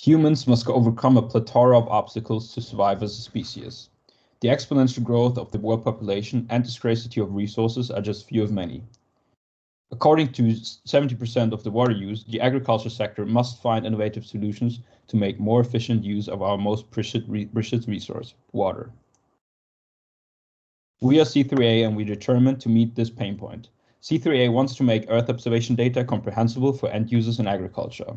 Humans must overcome a plethora of obstacles to survive as a species. The exponential growth of the world population and the scarcity of resources are just few of many. According to 70% of the water use, the agriculture sector must find innovative solutions to make more efficient use of our most precious resource, water. We are C3A and we're determined to meet this pain point. C3A wants to make Earth observation data comprehensible for end users in agriculture.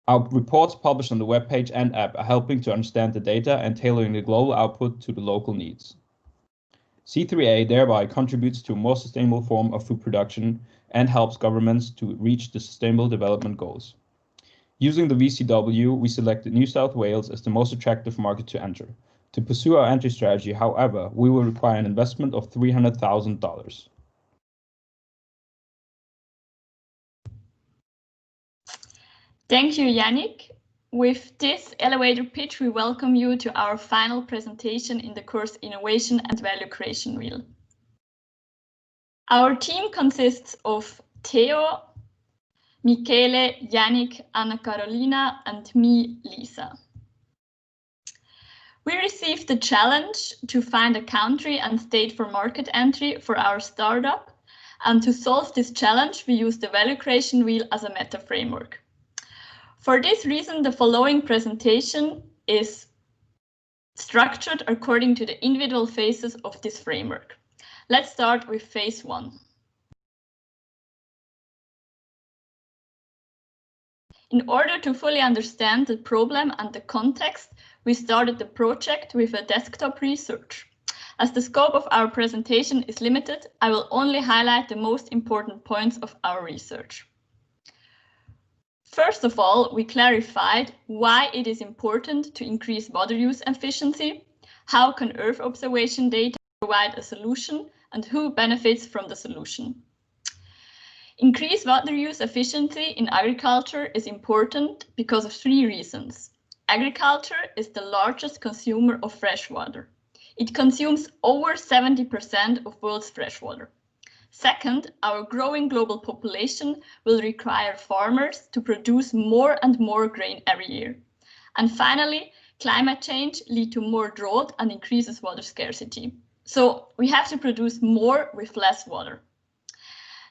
Our reports published on the webpage and app are helping to understand the data and tailoring the global output to the local needs. C3A thereby contributes to a more sustainable form of food production and helps governments to reach the Sustainable Development Goals. Using the VCW, we selected New South Wales as the most attractive market to enter. To pursue our entry strategy, however, we will require an investment of $300,000. Thank you, Yannick. With this elevator pitch, we welcome you to our final presentation in the course Innovation and Value Creation Wheel. Our team consists of Theo, Michele, Yannick, Anna Carolina, and me, Lisa. We received the challenge to find a country and state for market entry for our startup, and to solve this challenge, we used the Value Creation Wheel as a meta framework. For this reason, the following presentation is structured according to the individual phases of this framework. Let's start with phase 1. In order to fully understand the problem and the context, we started the project with a desktop research. As the scope of our presentation is limited, I will only highlight the most important points of our research. First of all, we clarified why it is important to increase water use efficiency, how can Earth observation data provide a solution, and who benefits from the solution. Increased water use efficiency in agriculture is important because of 3 reasons. Agriculture is the largest consumer of fresh water. It consumes over 70% of world's fresh water. Second, our growing global population will require farmers to produce more and more grain every year. And finally, climate change leads to more drought and increases water scarcity. So we have to produce more with less water.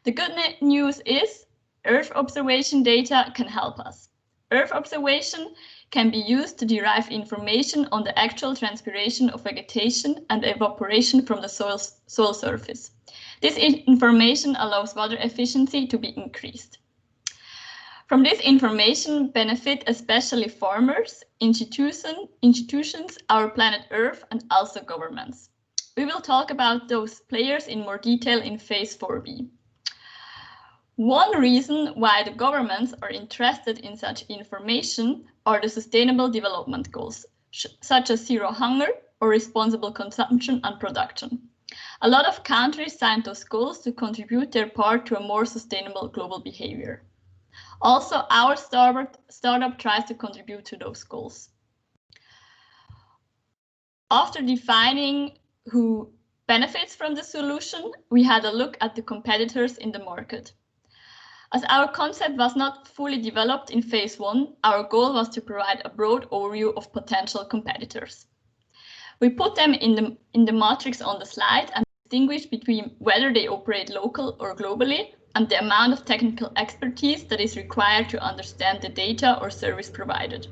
The good news is Earth observation data can help us. Earth observation can be used to derive information on the actual transpiration of vegetation and evaporation from the soil surface. This information allows water efficiency to be increased. From this information benefit especially farmers, institutions, our planet Earth, and also governments. We will talk about those players in more detail in phase 4B. One reason why the governments are interested in such information are the Sustainable Development Goals, such as zero hunger or responsible consumption and production. A lot of countries signed those goals to contribute their part to a more sustainable global behavior. Also, our startup tries to contribute to those goals. After defining who benefits from the solution, we had a look at the competitors in the market. As our concept was not fully developed in phase 1, our goal was to provide a broad overview of potential competitors. We put them in the matrix on the slide and distinguish between whether they operate local or globally and the amount of technical expertise that is required to understand the data or service provided.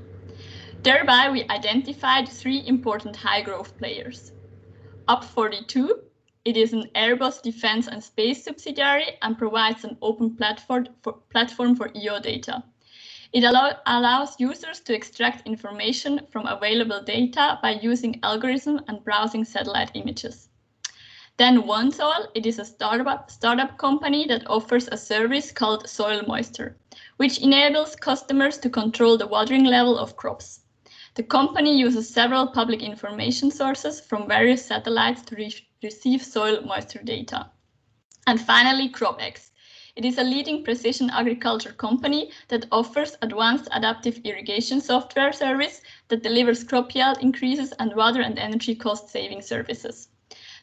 Thereby, we identified 3 important high-growth players. UP42, it is an Airbus Defence and Space subsidiary and provides an open platform for EO data. It allows users to extract information from available data by using algorithms and browsing satellite images. Then OneSoil, it is a startup company that offers a service called Soil Moisture, which enables customers to control the watering level of crops. The company uses several public information sources from various satellites to receive soil moisture data. And finally, CropX. It is a leading precision agriculture company that offers advanced adaptive irrigation software service that delivers crop yield increases and water and energy cost saving services.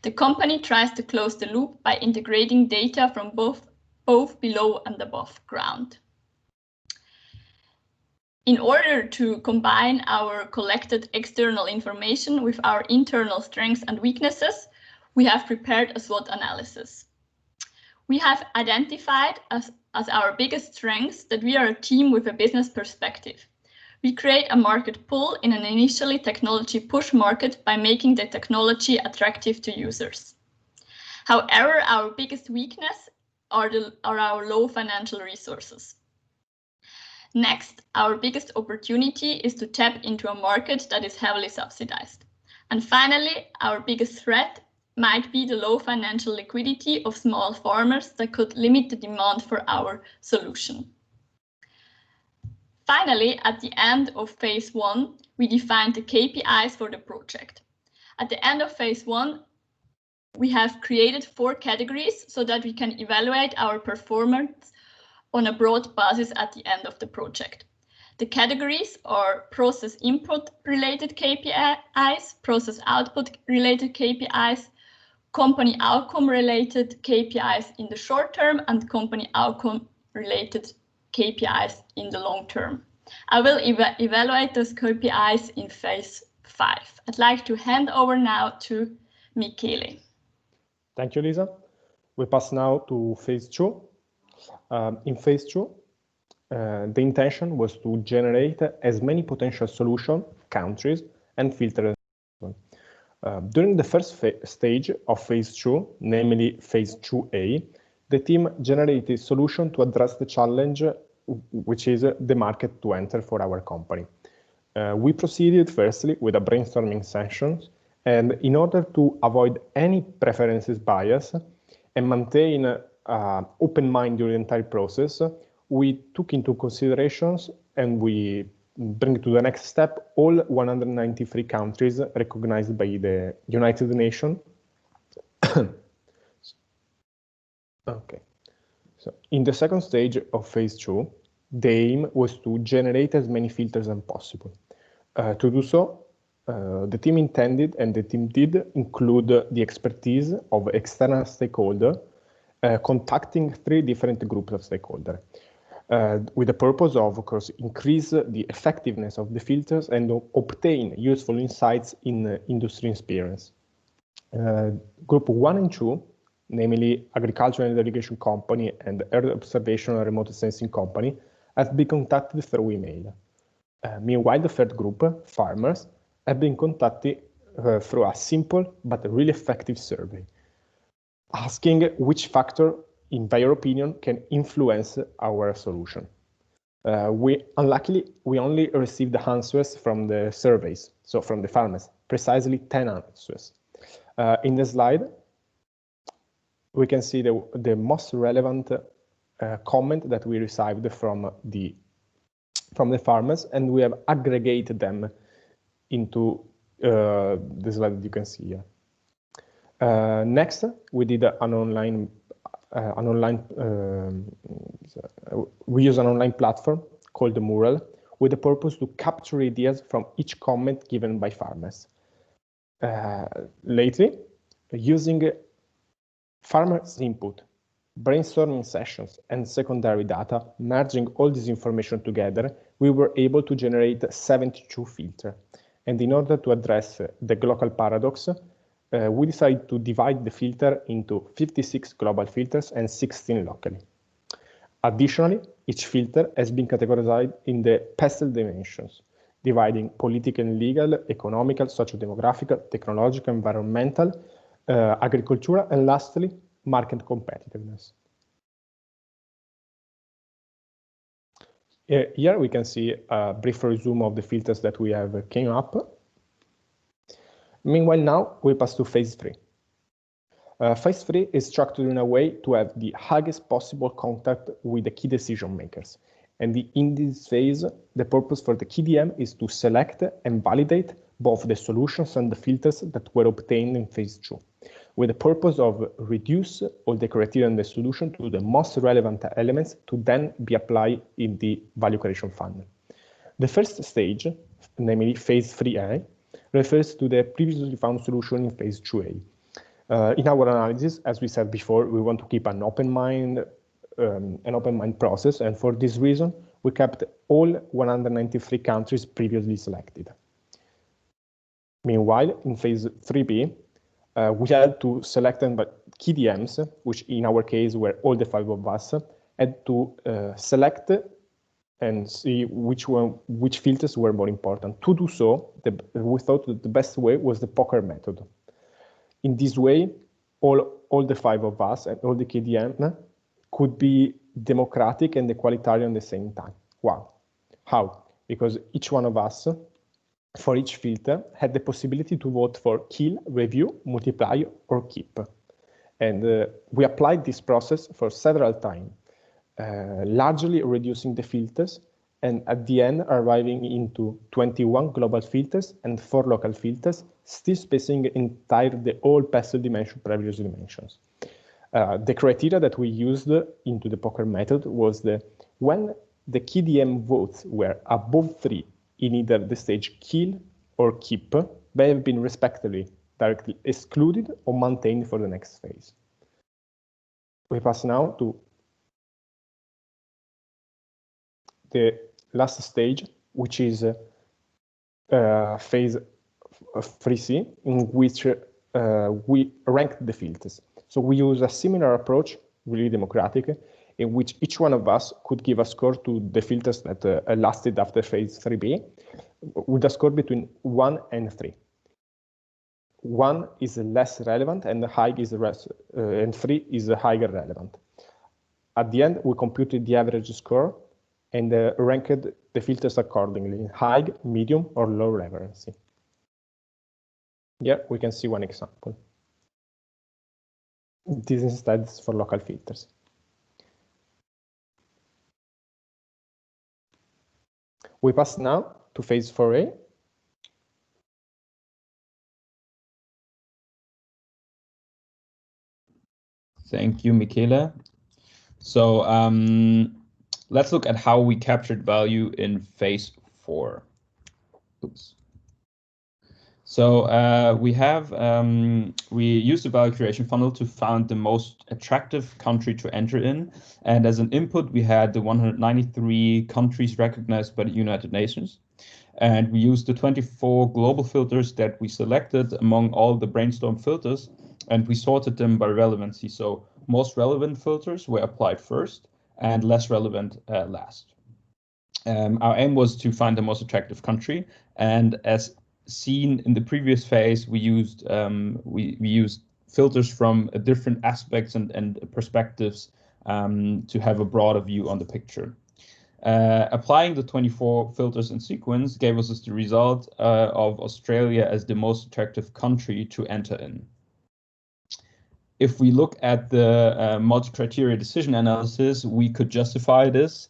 The company tries to close the loop by integrating data from both both below and above ground. In order to combine our collected external information with our internal strengths and weaknesses, we have prepared a SWOT analysis. We have identified as our biggest strengths that we are a team with a business perspective. We create a market pull in an initially technology push market by making the technology attractive to users. However, our biggest weakness are our low financial resources. Next, our biggest opportunity is to tap into a market that is heavily subsidized. And finally, our biggest threat might be the low financial liquidity of small farmers that could limit the demand for our solution. Finally, at the end of phase 1, we defined the KPIs for the project. At the end of phase 1, we have created 4 categories so that we can evaluate our performance on a broad basis at the end of the project. The categories are process input related KPIs, process output related KPIs, company outcome related KPIs in the short term, and company outcome related KPIs in the long term. I will evaluate those KPIs in phase 5. I'd like to hand over now to Michele. Thank you, Lisa. We pass now to phase 2. In phase 2, the intention was to generate as many potential solution countries and filter. During the first stage of phase 2, namely phase 2A, the team generated solution to address the challenge, which is the market to enter for our company. We proceeded firstly with a brainstorming sessions, and in order to avoid any preferences bias and maintain open mind during the entire process, we took into considerations and we bring to the next step all 193 countries recognized by the United Nations. Okay, so in the second stage of phase 2, the aim was to generate as many filters as possible. To do so, the team intended and the team did include the expertise of external stakeholders, contacting 3 different groups of stakeholders, with the purpose of course, increase the effectiveness of the filters and obtain useful insights in industry experience. Group 1 and 2, namely agricultural and irrigation company and earth observation and remote sensing company, have been contacted through email. Meanwhile, the third group, farmers, have been contacted through a simple but really effective survey, asking which factor, in their opinion, can influence our solution. Unluckily, we only received the answers from the surveys, so from the farmers, precisely 10 answers. In the slide, we can see the most relevant comment that we received from the farmers, and we have aggregated them into the slide that you can see here. Next, we did we use an online platform called the Mural with the purpose to capture ideas from each comment given by farmers. Lately, using farmers' input, brainstorming sessions, and secondary data, merging all this information together, we were able to generate 72 filters. And in order to address the global paradox, we decided to divide the filter into 56 global filters and 16 locally. Additionally, each filter has been categorized in the PESTEL dimensions, dividing political and legal, economical, socio-demographical, technological, environmental, agricultural, and lastly, market competitiveness. Here we can see a brief resume of the filters that we have came up. Meanwhile, now we pass to phase 3. Phase 3 is structured in a way to have the highest possible contact with the key decision makers. And in this phase, the purpose for the KDM is to select and validate both the solutions and the filters that were obtained in phase 2, with the purpose of reduce all the criteria in the solution to the most relevant elements to then be applied in the value creation funnel. The first stage, namely phase 3A, refers to the previously found solution in phase 2A. In our analysis, as we said before, we want to keep an open mind an open mind process, and for this reason, we kept all 193 countries previously selected. Meanwhile, in phase 3B, we had to select key DMs, which in our case were all the 5 of us, had to select and see which filters were more important. To do so, we thought that the best way was the poker method. In this way, all the 5 of us and all the KDM could be democratic and equalitarian at the same time. Wow. How? Because each one of us, for each filter, had the possibility to vote for kill, review, multiply, or keep. And we applied this process for several times, largely reducing the filters, and at the end arriving into 21 global filters and 4 local filters, still spacing the whole pestle dimension previously mentioned. The criteria that we used into the poker method was when the key DM votes were above 3 in either the stage kill or keep, they have been respectively directly excluded or maintained for the next phase. We pass now to the last stage, which is phase 3C, in which we rank the filters. So we use a similar approach, really democratic, in which each one of us could give a score to the filters that lasted after phase 3B, with a score between 1 and 3. 1 is less relevant and and 3 is higher relevant. At the end, we computed the average score and ranked the filters accordingly, high, medium, or low relevancy. Here we can see one example. This instead is for local filters. We pass now to phase 4A. Thank you, Michele. So let's look at how we captured value in phase 4. Oops. So we used the value creation funnel to find the most attractive country to enter in. And as an input, we had the 193 countries recognized by the United Nations. And we used the 24 global filters that we selected among all the brainstorm filters, and we sorted them by relevancy. So most relevant filters were applied first and less relevant last. Our aim was to find the most attractive country, and as seen in the previous phase, we used filters from different aspects and perspectives to have a broader view on the picture. Applying the 24 filters in sequence gave us the result of Australia as the most attractive country to enter in. If we look at the multi-criteria decision analysis, we could justify this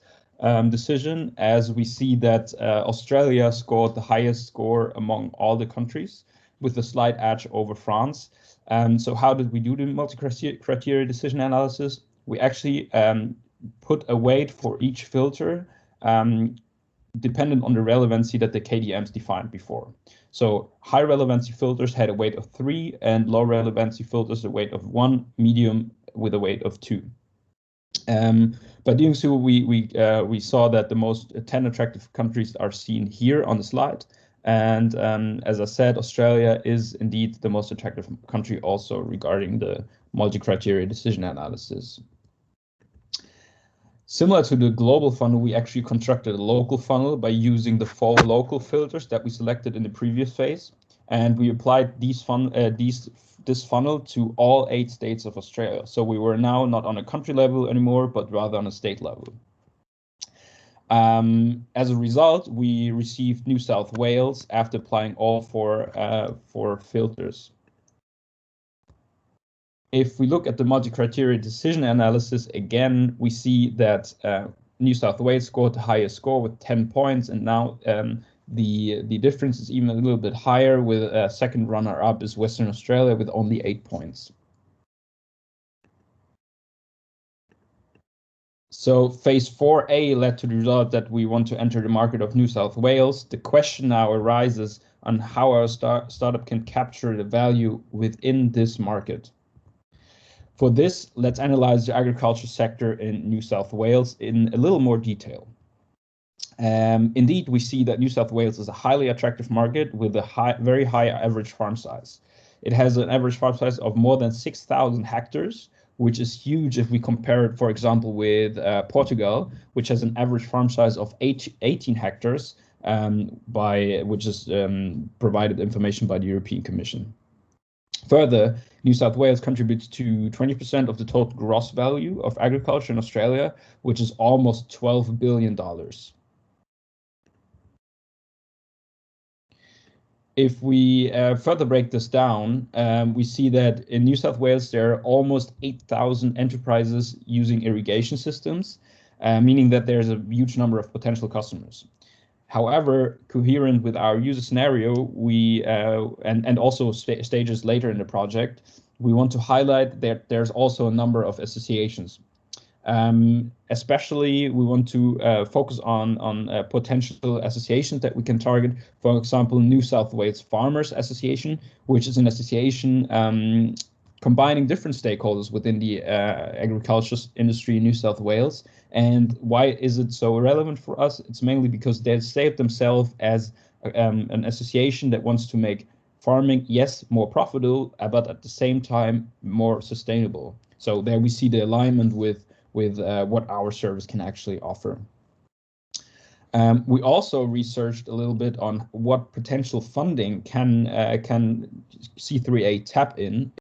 decision, as we see that Australia scored the highest score among all the countries, with a slight edge over France. So how did we do the multi-criteria decision analysis? We actually put a weight for each filter dependent on the relevancy that the KDMs defined before. So high relevancy filters had a weight of 3, and low relevancy filters a weight of 1, medium with a weight of 2. By doing so, we saw that the most 10 attractive countries are seen here on the slide. And as I said, Australia is indeed the most attractive country also regarding the multi-criteria decision analysis. Similar to the global funnel, we actually constructed a local funnel by using the 4 local filters that we selected in the previous phase. And we applied this funnel to all 8 states of Australia. So we were now not on a country level anymore, but rather on a state level. As a result, we received New South Wales after applying all 4 filters. If we look at the multi-criteria decision analysis, again, we see that New South Wales scored the highest score with 10 points, and now the difference is even a little bit higher, with a second runner-up is Western Australia with only 8 points. So phase 4A led to the result that we want to enter the market of New South Wales. The question now arises on how our startup can capture the value within this market. For this, let's analyze the agriculture sector in New South Wales in a little more detail. Indeed, we see that New South Wales is a highly attractive market with a very high average farm size. It has an average farm size of more than 6,000 hectares, which is huge if we compare it, for example, with Portugal, which has an average farm size of 18 hectares, which is provided information by the European Commission. Further, New South Wales contributes to 20% of the total gross value of agriculture in Australia, which is almost $12 billion. If we further break this down, we see that in New South Wales, there are almost 8,000 enterprises using irrigation systems, meaning that there's a huge number of potential customers. However, coherent with our user scenario, we and also stages later in the project, we want to highlight that there's also a number of associations. Especially, we want to focus on potential associations that we can target. For example, New South Wales Farmers Association, which is an association combining different stakeholders within the agriculture industry in New South Wales. And why is it so relevant for us? It's mainly because they state themselves as an association that wants to make farming, yes, more profitable, but at the same time more sustainable. So there we see the alignment with what our service can actually offer. We also researched a little bit on what potential funding can C3A tap in.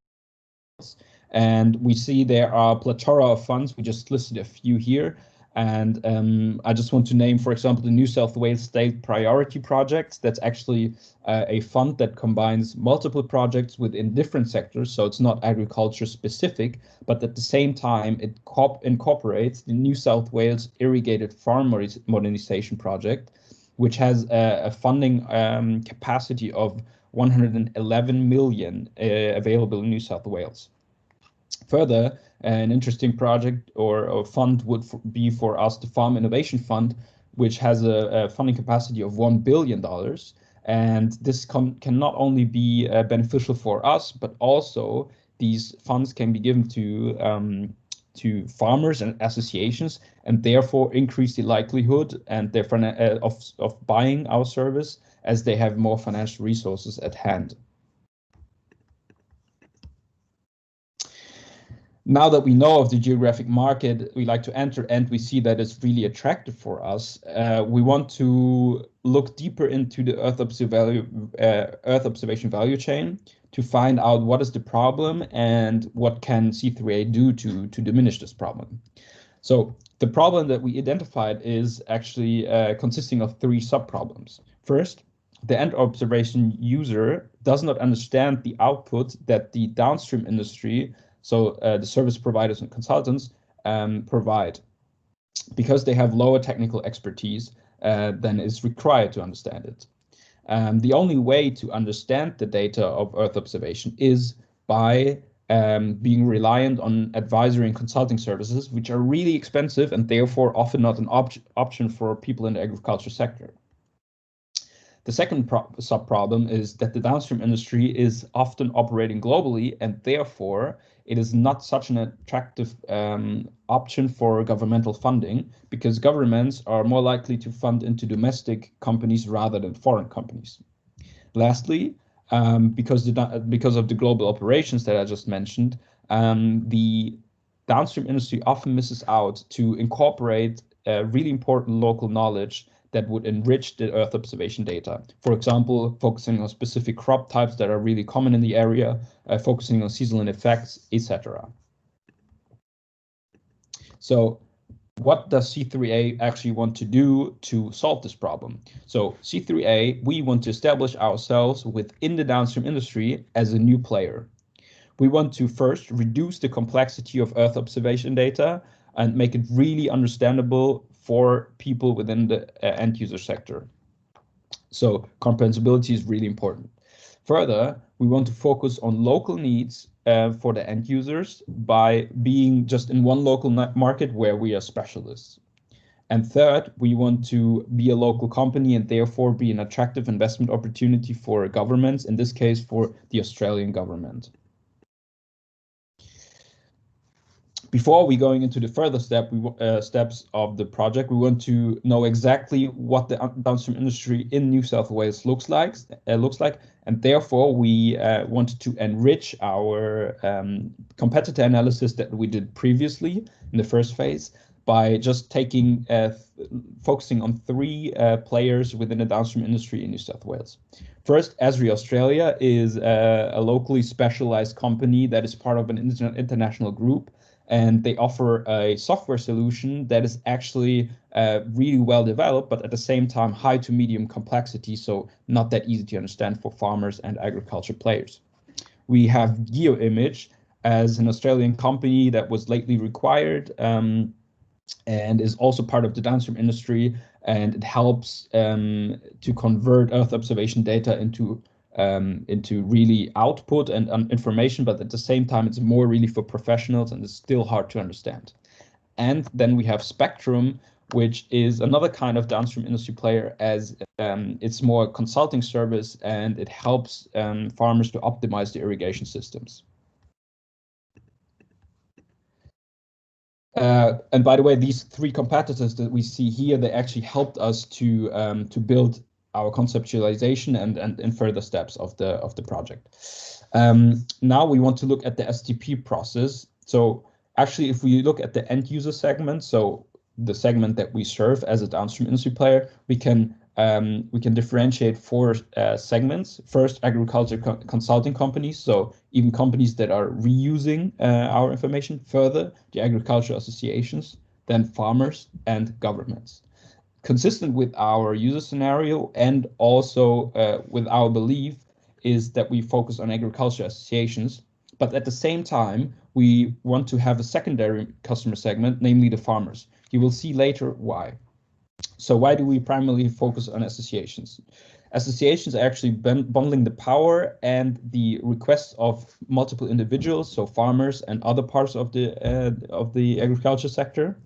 And we see there are a plethora of funds. We just listed a few here. And I just want to name, for example, the New South Wales State Priority Project. That's actually a fund that combines multiple projects within different sectors. So it's not agriculture specific, but at the same time, it incorporates the New South Wales Irrigated Farm Modernization Project, which has a funding capacity of 111 million available in New South Wales. Further, an interesting project or fund would be for us, the Farm Innovation Fund, which has a funding capacity of $1 billion. And this can not only be beneficial for us, but also these funds can be given to farmers and associations, and therefore increase the likelihood and their of buying our service as they have more financial resources at hand. Now that we know of the geographic market we like to enter and we see that it's really attractive for us, we want to look deeper into the Earth observation value chain to find out what is the problem and what can C3A do to diminish this problem. So the problem that we identified is actually consisting of 3 sub-problems. First, the end observation user does not understand the output that the downstream industry, so the service providers and consultants, provide, because they have lower technical expertise than is required to understand it. The only way to understand the data of Earth observation is by being reliant on advisory and consulting services, which are really expensive and therefore often not an option for people in the agriculture sector. The second sub-problem is that the downstream industry is often operating globally, and therefore it is not such an attractive option for governmental funding, because governments are more likely to fund into domestic companies rather than foreign companies. Lastly, because of the global operations that I just mentioned, the downstream industry often misses out to incorporate really important local knowledge that would enrich the Earth observation data. For example, focusing on specific crop types that are really common in the area, focusing on seasonal effects, etc. So what does C3A actually want to do to solve this problem? So C3A, we want to establish ourselves within the downstream industry as a new player. We want to first reduce the complexity of Earth observation data and make it really understandable for people within the end user sector. So comprehensibility is really important. Further, we want to focus on local needs for the end users by being just in one local market where we are specialists. And third, we want to be a local company and therefore be an attractive investment opportunity for governments, in this case for the Australian government. Before we going into the further steps of the project, we want to know exactly what the downstream industry in New South Wales looks like, and therefore we wanted to enrich our competitor analysis that we did previously in the first phase by just focusing on three players within the downstream industry in New South Wales. First, Esri Australia is a locally specialized company that is part of an international group, and they offer a software solution that is actually really well developed, but at the same time high to medium complexity, so not that easy to understand for farmers and agriculture players. We have GeoImage as an Australian company that was lately required and is also part of the downstream industry, and it helps to convert Earth observation data into really output and information, but at the same time it's more really for professionals and it's still hard to understand. And then we have Spectrum, which is another kind of downstream industry player, as it's more a consulting service and it helps farmers to optimize the irrigation systems. And by the way, these three competitors that we see here, they actually helped us to build our conceptualization and further steps of the project. Now we want to look at the STP process. So actually, if we look at the end user segment, so the segment that we serve as a downstream industry player, we can differentiate four segments. First, agriculture consulting companies, so even companies that are reusing our information. Further, the agriculture associations, then farmers and governments. Consistent with our user scenario and also with our belief is that we focus on agriculture associations, but at the same time, we want to have a secondary customer segment, namely the farmers. You will see later why. So why do we primarily focus on associations? Associations are actually bundling the power and the requests of multiple individuals, so farmers and other parts of the agriculture sector.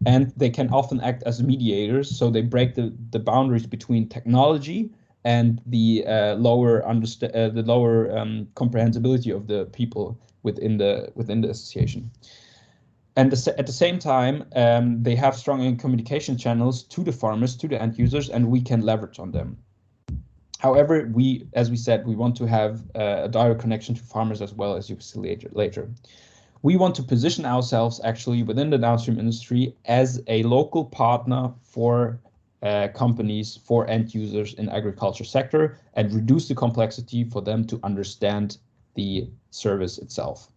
And they can often act as mediators, so they break the boundaries between technology and the lower comprehensibility of the people within the association. And at the same time, they have strong communication channels to the farmers, to the end users, and we can leverage on them. However, as we said, we want to have a direct connection to farmers as well, as you will see later. We want to position ourselves actually within the downstream industry as a local partner for companies, for end users in agriculture sector, and reduce the complexity for them to understand the service itself.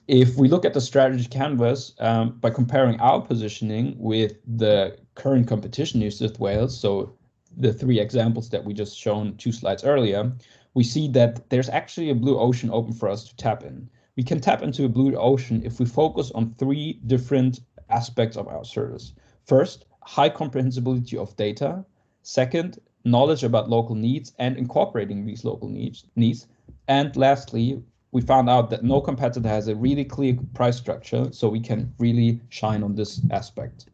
If we look at the strategy canvas, by comparing our positioning with the current competition in New South Wales, so the three examples that we just shown 2 slides earlier, we see that there's actually a blue ocean open for us to tap in. We can tap into a blue ocean if we focus on 3 different aspects of our service. First, high comprehensibility of data. Second, knowledge about local needs and incorporating these local needs. And lastly, we found out that no competitor has a really clear price structure, so we can really shine on this aspect.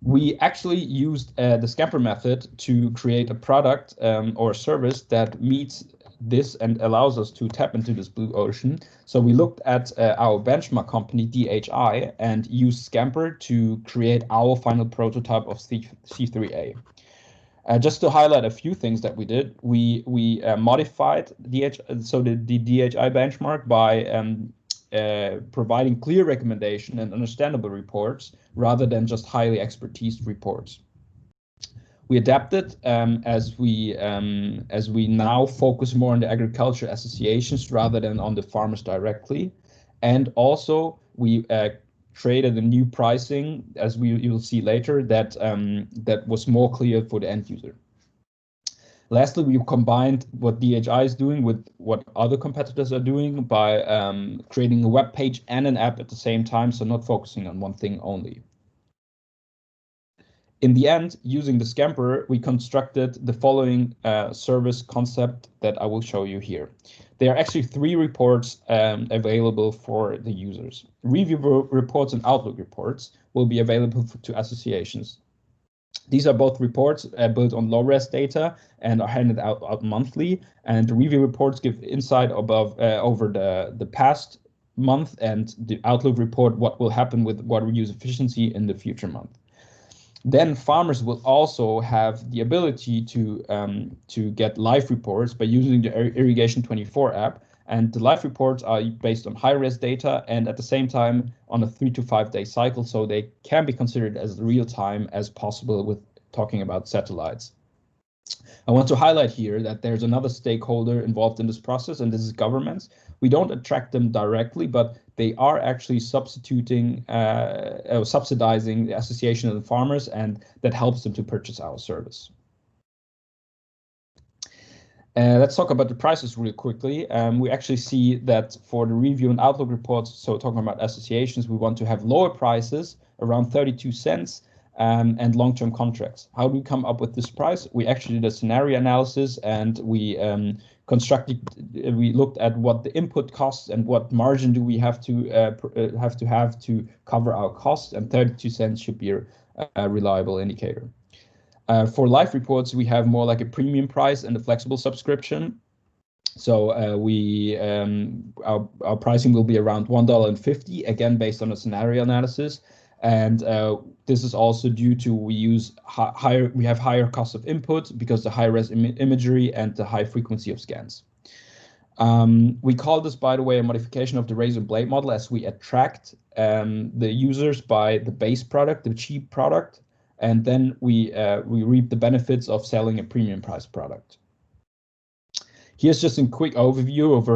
We actually used the Scamper method to create a product or a service that meets this and allows us to tap into this blue ocean. So we looked at our benchmark company, DHI, and used Scamper to create our final prototype of C3A. Just to highlight a few things that we did, we modified the DHI benchmark by providing clear recommendation and understandable reports rather than just highly expertise reports. We adapted as we now focus more on the agriculture associations rather than on the farmers directly, and also we created a new pricing, as you'll see later, that was more clear for the end user. Lastly, we combined what DHI is doing with what other competitors are doing by creating a web page and an app at the same time, so not focusing on one thing only. In the end, using the Scamper, we constructed the following service concept that I will show you here. There are actually 3 reports available for the users. Review reports and Outlook reports will be available to associations. These are both reports built on low-res data and are handed out monthly. And the review reports give insight over the past month, and the outlook report what will happen with water use efficiency in the future month. Then farmers will also have the ability to get live reports by using the Irrigation 24 app. And the live reports are based on high-res data and at the same time on a 3 to 5 day cycle, so they can be considered as real time as possible with talking about satellites. I want to highlight here that there's another stakeholder involved in this process, and this is governments. We don't attract them directly, but they are actually subsidizing the association of the farmers, and that helps them to purchase our service. Let's talk about the prices real quickly. We actually see that for the review and outlook reports, so talking about associations, we want to have lower prices, around 32 cents, and long-term contracts. How do we come up with this price? We actually did a scenario analysis, and we looked at what the input costs and what margin do we have to cover our costs, and 32 cents should be a reliable indicator. For live reports, we have more like a premium price and a flexible subscription. So our pricing will be around $1.50, again based on a scenario analysis. And this is also due to we have higher cost of input because the high-res imagery and the high frequency of scans. We call this, by the way, a modification of the razor blade model, as we attract the users by the base product, the cheap product, and then we reap the benefits of selling a premium price product. Here's just a quick overview of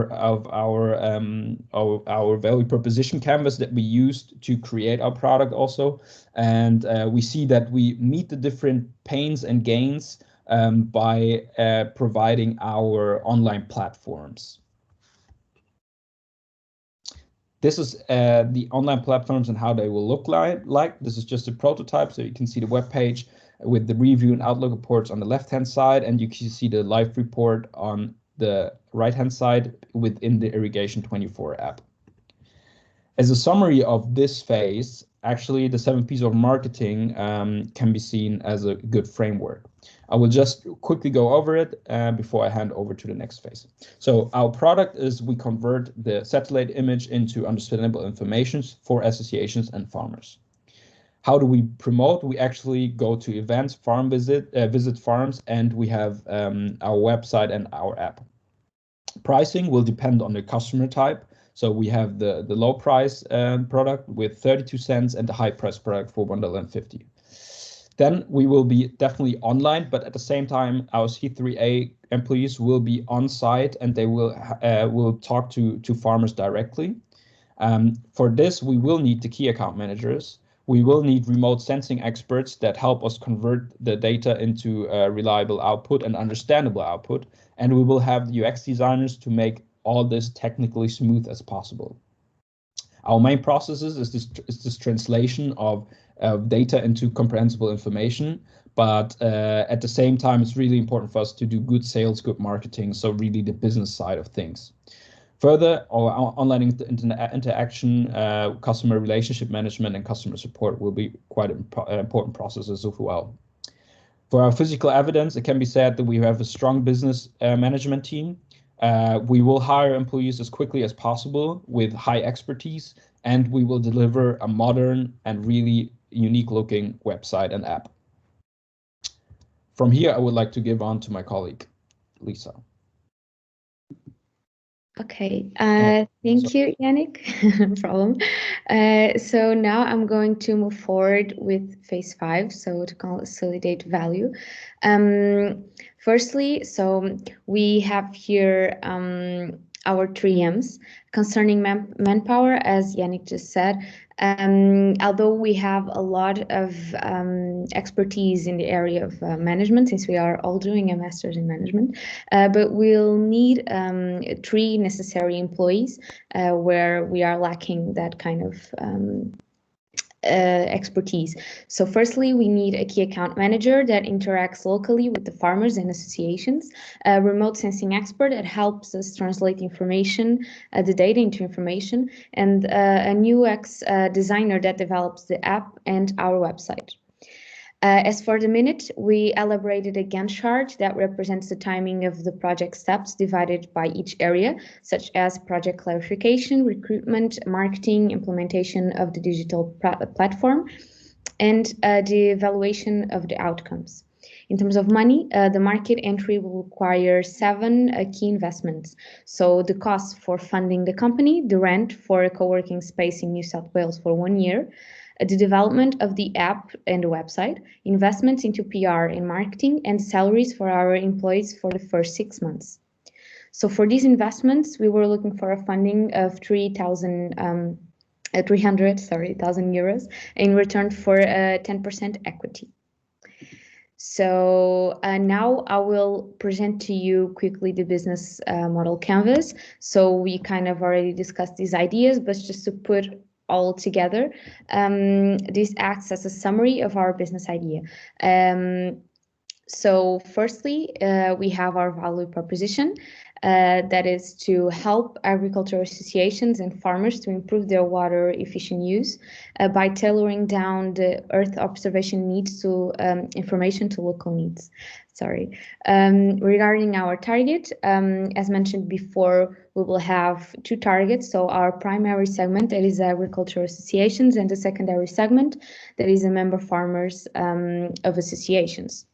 our value proposition canvas that we used to create our product also. And we see that we meet the different pains and gains by providing our online platforms. This is the online platforms and how they will look like. This is just a prototype, so you can see the web page with the review and outlook reports on the left-hand side, and you can see the live report on the right-hand side within the Irrigation 24 app. As a summary of this phase, actually the 7 P's of marketing can be seen as a good framework. I will just quickly go over it before I hand over to the next phase. So our product is we convert the satellite image into understandable information for associations and farmers. How do we promote? We actually go to events, farm visit farms, and we have our website and our app. Pricing will depend on the customer type. So we have the low price product with 32 cents and the high price product for $1.50. Then we will be definitely online, but at the same time, our C3A employees will be on site and they will talk to farmers directly. For this, we will need the key account managers. We will need remote sensing experts that help us convert the data into reliable output and understandable output. And we will have the UX designers to make all this technically smooth as possible. Our main processes is this translation of data into comprehensible information, but at the same time, it's really important for us to do good sales, good marketing, so really the business side of things. Further, our online interaction, customer relationship management, and customer support will be quite important processes as well. For our physical evidence, it can be said that we have a strong business management team. We will hire employees as quickly as possible with high expertise, and we will deliver a modern and really unique looking website and app. From here, I would like to give on to my colleague, Lisa. Okay, thank you, Yannick. No problem. So now I'm going to move forward with phase 5, so to consolidate value. Firstly, so we have here our 3 M's concerning manpower, as Yannick just said. Although we have a lot of expertise in the area of management, since we are all doing a master's in management, but we'll need 3 necessary employees where we are lacking that kind of expertise. So firstly, we need a key account manager that interacts locally with the farmers and associations, a remote sensing expert that helps us translate information, the data into information, and a UX designer that develops the app and our website. As for the minute, we elaborated a Gantt chart that represents the timing of the project steps divided by each area, such as project clarification, recruitment, marketing, implementation of the digital platform, and the evaluation of the outcomes. In terms of money, the market entry will require 7 key investments. So the cost for funding the company, the rent for a co-working space in New South Wales for 1 year, the development of the app and the website, investments into PR and marketing, and salaries for our employees for the first 6 months. So for these investments, we were looking for a funding of 300,000 euros in return for 10% equity. So now I will present to you quickly the business model canvas. So we kind of already discussed these ideas, but just to put all together, this acts as a summary of our business idea. So firstly, we have our value proposition. That is to help agricultural associations and farmers to improve their water efficient use by tailoring down the earth observation needs to information to local needs. Regarding our target, as mentioned before, we will have 2 targets. So our primary segment, that is agricultural associations, and the secondary segment, that is the member farmers of associations.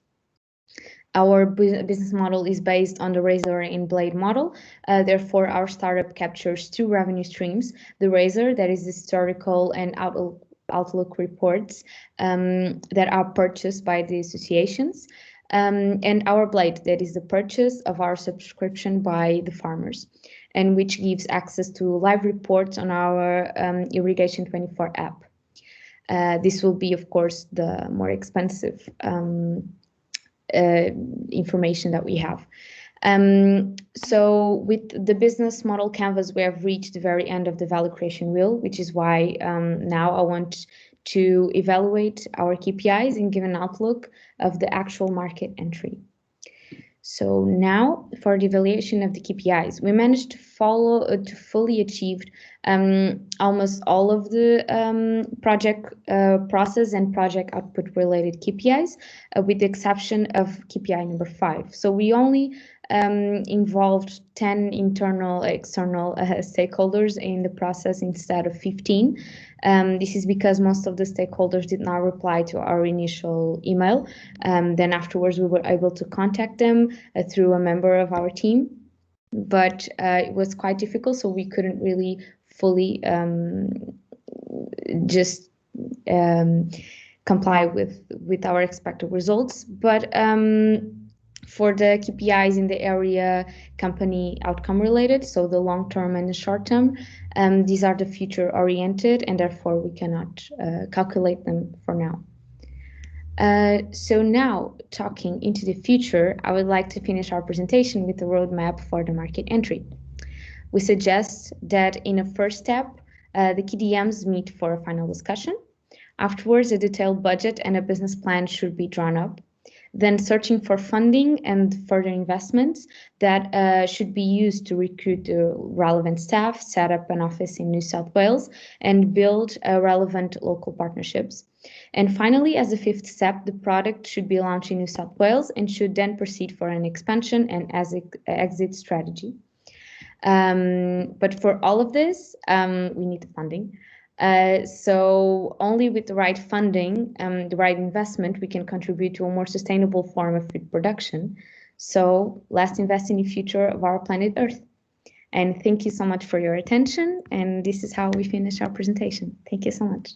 Our business model is based on the razor and blade model. Therefore, our startup captures 2 revenue streams. The razor, that is historical and outlook reports that are purchased by the associations. And our blade, that is the purchase of our subscription by the farmers, and which gives access to live reports on our Irrigation 24 app. This will be, of course, the more expensive information that we have. So with the business model canvas, we have reached the very end of the value creation wheel, which is why now I want to evaluate our KPIs and give an outlook of the actual market entry. So now for the evaluation of the KPIs, we managed to fully achieve almost all of the project process and project output related KPIs, with the exception of KPI number 5. So we only involved 10 internal, external stakeholders in the process instead of 15. This is because most of the stakeholders did not reply to our initial email. Then afterwards, we were able to contact them through a member of our team, but it was quite difficult, so we couldn't really fully comply with our expected results. But for the KPIs in the area company outcome related, so the long term and the short term, these are the future oriented, and therefore we cannot calculate them for now. So now, talking into the future, I would like to finish our presentation with the roadmap for the market entry. We suggest that in a first step, the KDMs meet for a final discussion. Afterwards, a detailed budget and a business plan should be drawn up. Then searching for funding and further investments that should be used to recruit the relevant staff, set up an office in New South Wales, and build relevant local partnerships. And finally, as a 5th step, the product should be launched in New South Wales and should then proceed for an expansion and exit strategy. But for all of this, we need the funding. So only with the right funding, the right investment, we can contribute to a more sustainable form of food production. So let's invest in the future of our planet Earth. And thank you so much for your attention. And this is how we finish our presentation. Thank you so much.